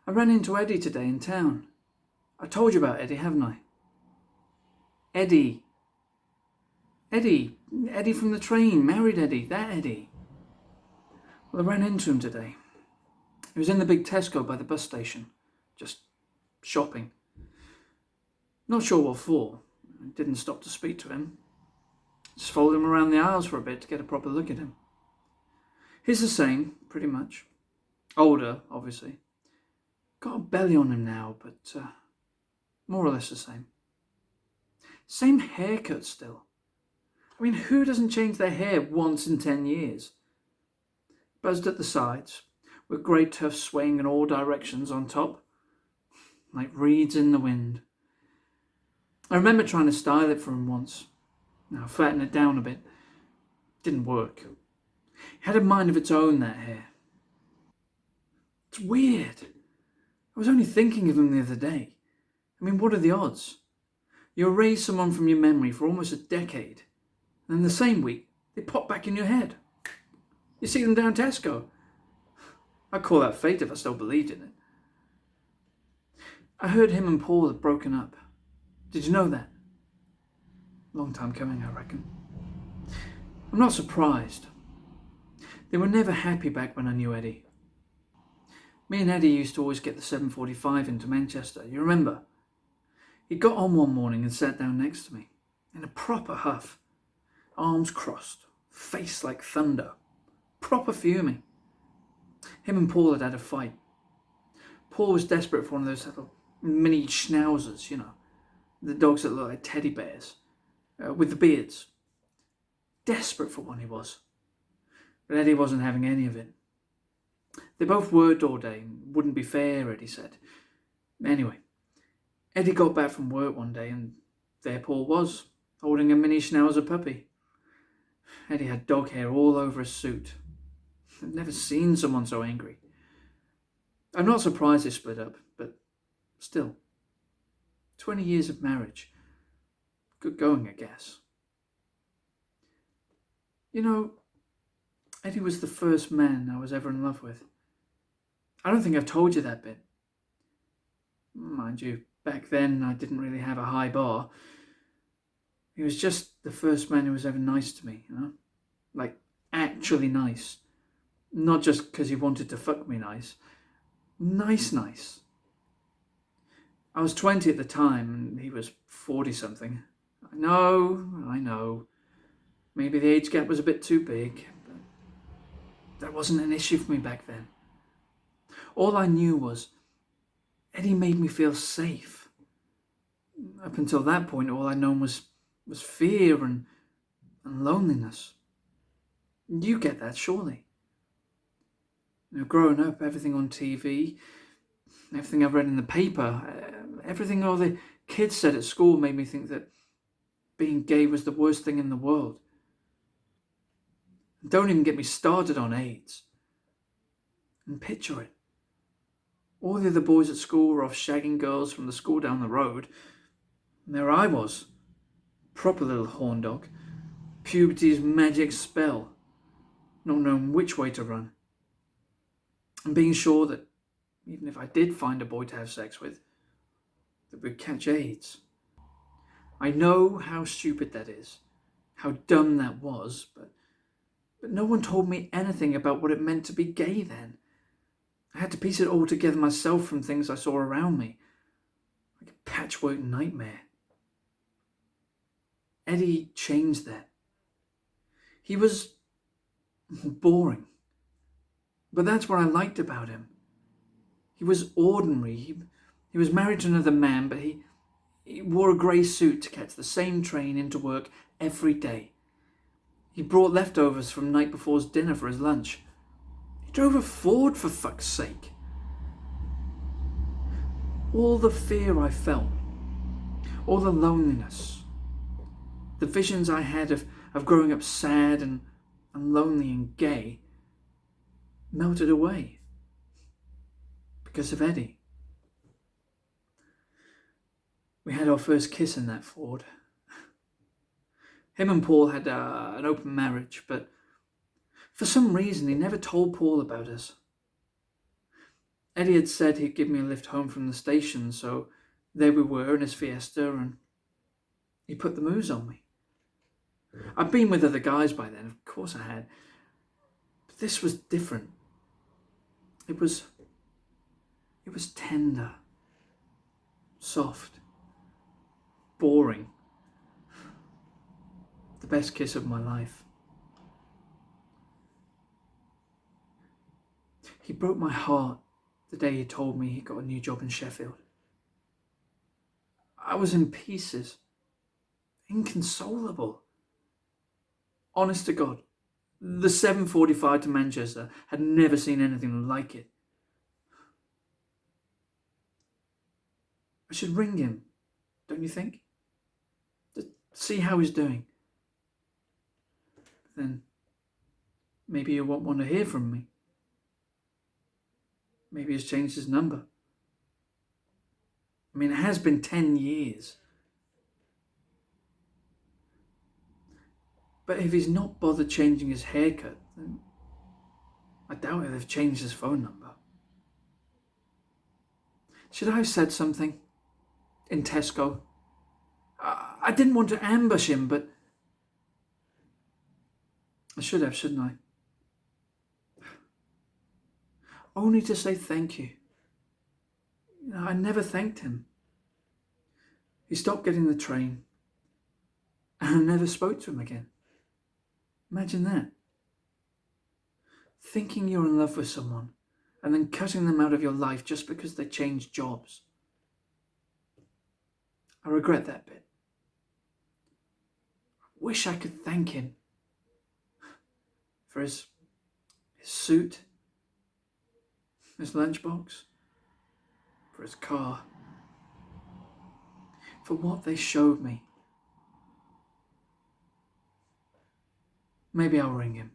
I ran into Eddie today in town. I told you about Eddie, haven't I? Eddie. Eddie. Eddie from the train. Married Eddie. That Eddie. Well, I ran into him today. He was in the big Tesco by the bus station. Just shopping. Not sure what for. I didn't stop to speak to him. Just followed him around the aisles for a bit to get a proper look at him. He's the same, pretty much. Older, obviously. Got a belly on him now, but more or less the same. Same haircut still. I mean, who doesn't change their hair once in 10 years? Buzzed at the sides, with grey tufts swaying in all directions on top, like reeds in the wind. I remember trying to style it for him once. Now flatten it down a bit. Didn't work. It had a mind of its own, that hair. It's weird. I was only thinking of him the other day. I mean, what are the odds? You erase someone from your memory for almost a decade, and in the same week, they pop back in your head. You see them down Tesco. I'd call that fate if I still believed in it. I heard him and Paul had broken up. Did you know that? Long time coming, I reckon. I'm not surprised. They were never happy back when I knew Eddie. Me and Eddie used to always get the 7:45 into Manchester, you remember? He got on one morning and sat down next to me, in a proper huff. Arms crossed, face like thunder. Proper fuming. Him and Paul had a fight. Paul was desperate for one of those little mini schnauzers, you know. The dogs that look like teddy bears. With the beards. Desperate for one he was. But Eddie wasn't having any of it. They both worked all day. Wouldn't be fair, Eddie said. Anyway, Eddie got back from work one day and there Paul was, holding a mini schnauzer puppy. Eddie had dog hair all over his suit. I've never seen someone so angry. I'm not surprised they split up, but still. 20 years of marriage. Good going, I guess. You know, Eddie was the first man I was ever in love with. I don't think I've told you that bit. Mind you, back then I didn't really have a high bar. He was just the first man who was ever nice to me, you know? Like, actually nice. Not just because he wanted to fuck me nice. Nice. I was 20 at the time and he was 40-something. I know. Maybe the age gap was a bit too big, but that wasn't an issue for me back then. All I knew was Eddie made me feel safe. Up until that point, all I'd known was fear and loneliness. You get that, surely. You know, growing up, everything on TV, everything I've read in the paper, everything all the kids said at school made me think that being gay was the worst thing in the world. Don't even get me started on AIDS. And picture it. All the other boys at school were off shagging girls from the school down the road. And there I was. Proper little horn dog. Puberty's magic spell. Not knowing which way to run. And being sure that even if I did find a boy to have sex with, that we'd catch AIDS. I know how stupid that is. How dumb that was, but no one told me anything about what it meant to be gay then. I had to piece it all together myself from things I saw around me. Like a patchwork nightmare. Eddie changed that. He was boring. But that's what I liked about him. He was ordinary. He was married to another man, but he wore a grey suit to catch the same train into work every day. He brought leftovers from night before's dinner for his lunch. He drove a Ford, for fuck's sake. All the fear I felt, all the loneliness, the visions I had of growing up sad and lonely and gay, melted away because of Eddie. We had our first kiss in that Ford. Him and Paul had an open marriage, but for some reason he never told Paul about us. Eddie had said he'd give me a lift home from the station, so there we were in his Fiesta, and he put the moves on me. I'd been with other guys by then, of course I had, but this was different. It was tender, soft, boring. The best kiss of my life. He broke my heart the day he told me he got a new job in Sheffield. I was in pieces, inconsolable. Honest to God, the 7:45 to Manchester had never seen anything like it. I should ring him, don't you think? To see how he's doing. But then, maybe he won't want to hear from me. Maybe he's changed his number. I mean, it has been 10 years. But if he's not bothered changing his haircut, then I doubt he'll have changed his phone number. Should I have said something in Tesco? I didn't want to ambush him, but I should have, shouldn't I? Only to say thank you. I never thanked him. He stopped getting the train, and I never spoke to him again. Imagine that. Thinking you're in love with someone, and then cutting them out of your life just because they changed jobs. I regret that bit. I wish I could thank him for his suit, his lunchbox, for his car, for what they showed me. Maybe I'll ring him.